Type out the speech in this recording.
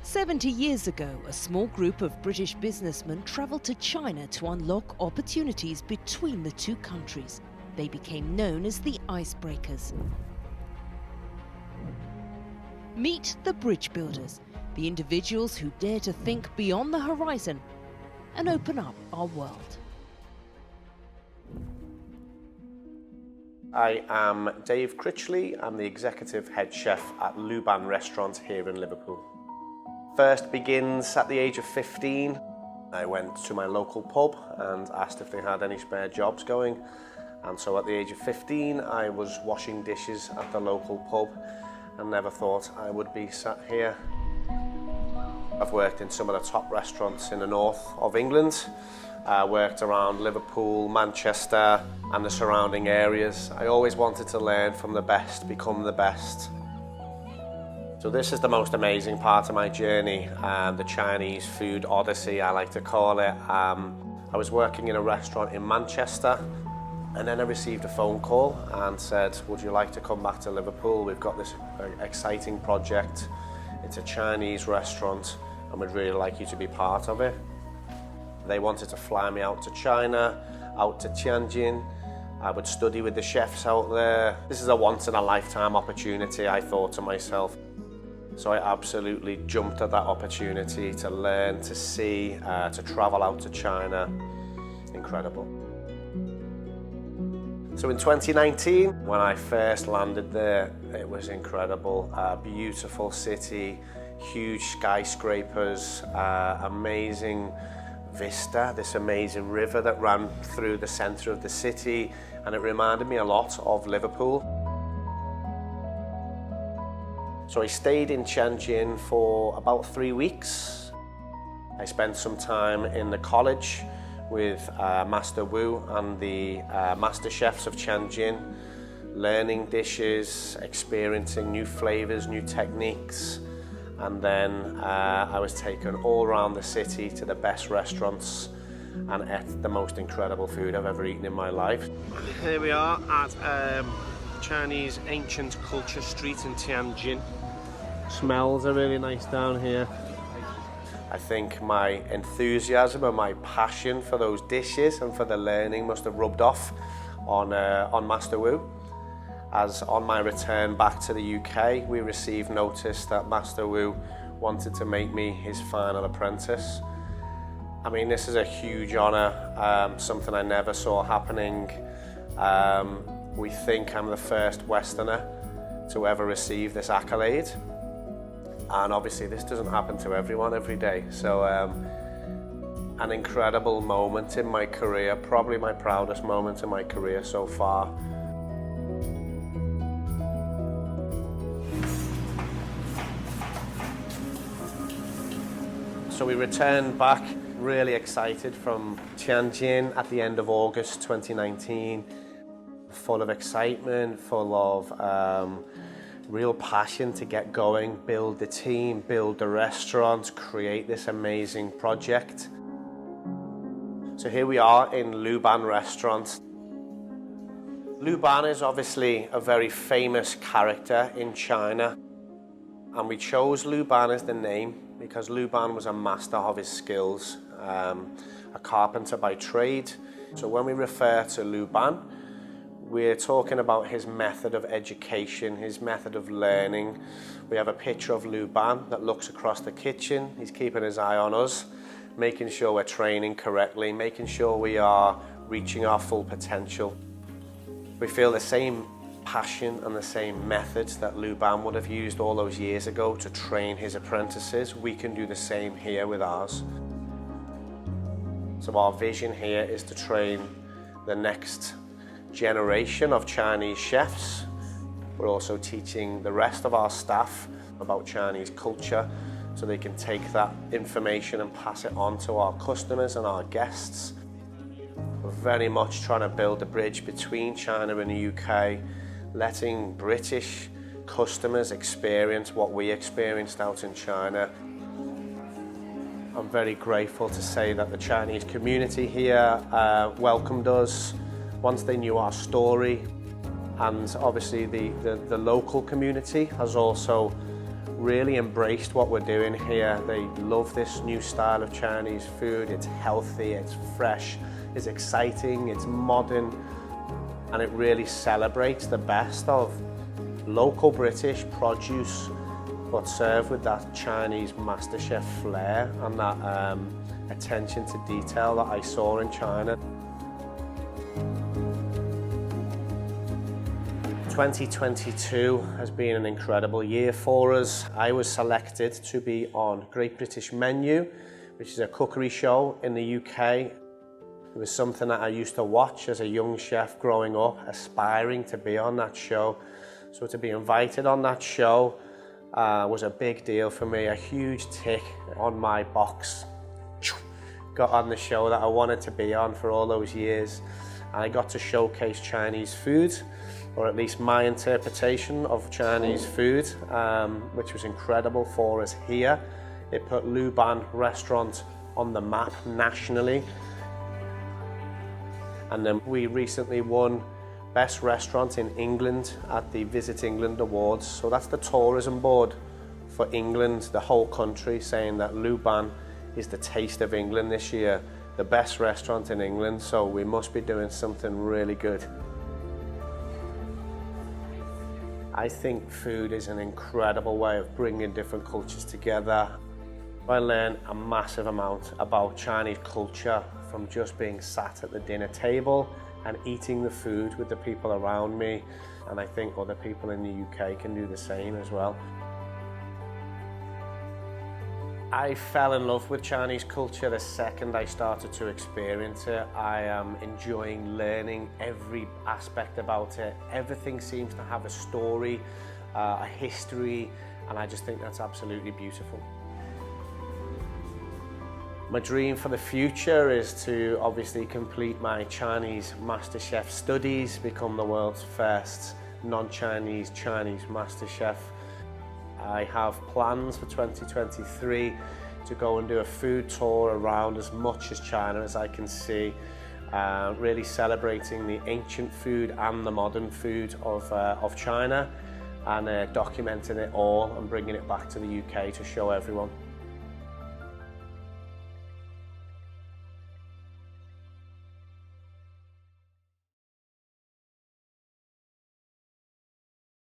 70 years ago, a small group of British businessmen travelled to China to unlock opportunities between the two countries. They became known as the icebreakers. Meet the bridge builders, the individuals who dare to think beyond the horizon and open up our world. I am Dave Critchley. I'm the executive head chef at Luban restaurant here in Liverpool. First begins at the age of 15. I went to my local pub and asked if they had any spare jobs going. And so at the age of 15, I was washing dishes at the local pub and never thought I would be sat here. I've worked in some of the top restaurants in the north of England. I worked around Liverpool, Manchester and the surrounding areas. I always wanted to learn from the best, become the best. So this is the most amazing part of my journey, the Chinese food odyssey, I like to call it. I was working in a restaurant in Manchester and then I received a phone call and said, would you like to come back to Liverpool? We've got this exciting project. It's a Chinese restaurant and we'd really like you to be part of it. They wanted to fly me out to China, out to Tianjin. I would study with the chefs out there. This is a once-in-a-lifetime opportunity, I thought to myself. So I absolutely jumped at that opportunity to learn, to see, to travel out to China. Incredible. So in 2019, when I first landed there, it was incredible. Beautiful city, huge skyscrapers, amazing vista, this amazing river that ran through the centre of the city, and it reminded me a lot of Liverpool. So I stayed in Tianjin for about 3 weeks. I spent some time in the college with Master Wu and the master chefs of Tianjin, learning dishes, experiencing new flavours, new techniques. And then I was taken all around the city to the best restaurants and ate the most incredible food I've ever eaten in my life. Here we are at Chinese Ancient Culture Street in Tianjin. Smells are really nice down here. I think my enthusiasm and my passion for those dishes and for the learning must have rubbed off on Master Wu. As on my return back to the UK, we received notice that Master Wu wanted to make me his final apprentice. I mean, this is a huge honour, something I never saw happening. We think I'm the first Westerner to ever receive this accolade. And obviously this doesn't happen to everyone every day. So an incredible moment in my career, probably my proudest moment in my career so far. So we returned back really excited from Tianjin at the end of August 2019, full of excitement, full of real passion to get going, build the team, build the restaurant, create this amazing project. So here we are in Luban restaurant. Luban is obviously a very famous character in China, and we chose Luban as the name because Luban was a master of his skills, a carpenter by trade. So when we refer to Luban, we're talking about his method of education, his method of learning. We have a picture of Luban that looks across the kitchen. He's keeping his eye on us, making sure we're training correctly, making sure we are reaching our full potential. We feel the same passion and the same methods that Luban would have used all those years ago to train his apprentices. We can do the same here with ours. So our vision here is to train the next generation of Chinese chefs. We're also teaching the rest of our staff about Chinese culture so they can take that information and pass it on to our customers and our guests. We're very much trying to build a bridge between China and the UK, letting British customers experience what we experienced out in China. I'm very grateful to say that the Chinese community here welcomed us once they knew our story, and obviously the local community has also really embraced what we're doing here. They love this new style of Chinese food. It's healthy, it's fresh, it's exciting, it's modern, and it really celebrates the best of local British produce, but served with that Chinese MasterChef flair and that attention to detail that I saw in China. 2022 has been an incredible year for us. I was selected to be on Great British Menu, which is a cookery show in the UK. It was something that I used to watch as a young chef growing up, aspiring to be on that show. So to be invited on that show was a big deal for me, a huge tick on my box. Got on the show that I wanted to be on for all those years. And I got to showcase Chinese food, or at least my interpretation of Chinese food, which was incredible for us here. It put Luban restaurant on the map nationally. And then we recently won Best Restaurant in England at the Visit England Awards. So that's the tourism board for England, the whole country, saying that Luban is the taste of England this year, the best restaurant in England, so we must be doing something really good. I think food is an incredible way of bringing different cultures together. I learned a massive amount about Chinese culture from just being sat at the dinner table and eating the food with the people around me, and I think other people in the UK can do the same as well. I fell in love with Chinese culture the second I started to experience it. I am enjoying learning every aspect about it. Everything seems to have a story, a history, and I just think that's absolutely beautiful. My dream for the future is to obviously complete my Chinese MasterChef studies, become the world's first non-Chinese Chinese MasterChef. I have plans for 2023 to go and do a food tour around as much as China as I can see, really celebrating the ancient food and the modern food of China, and documenting it all and bringing it back to the UK to show everyone.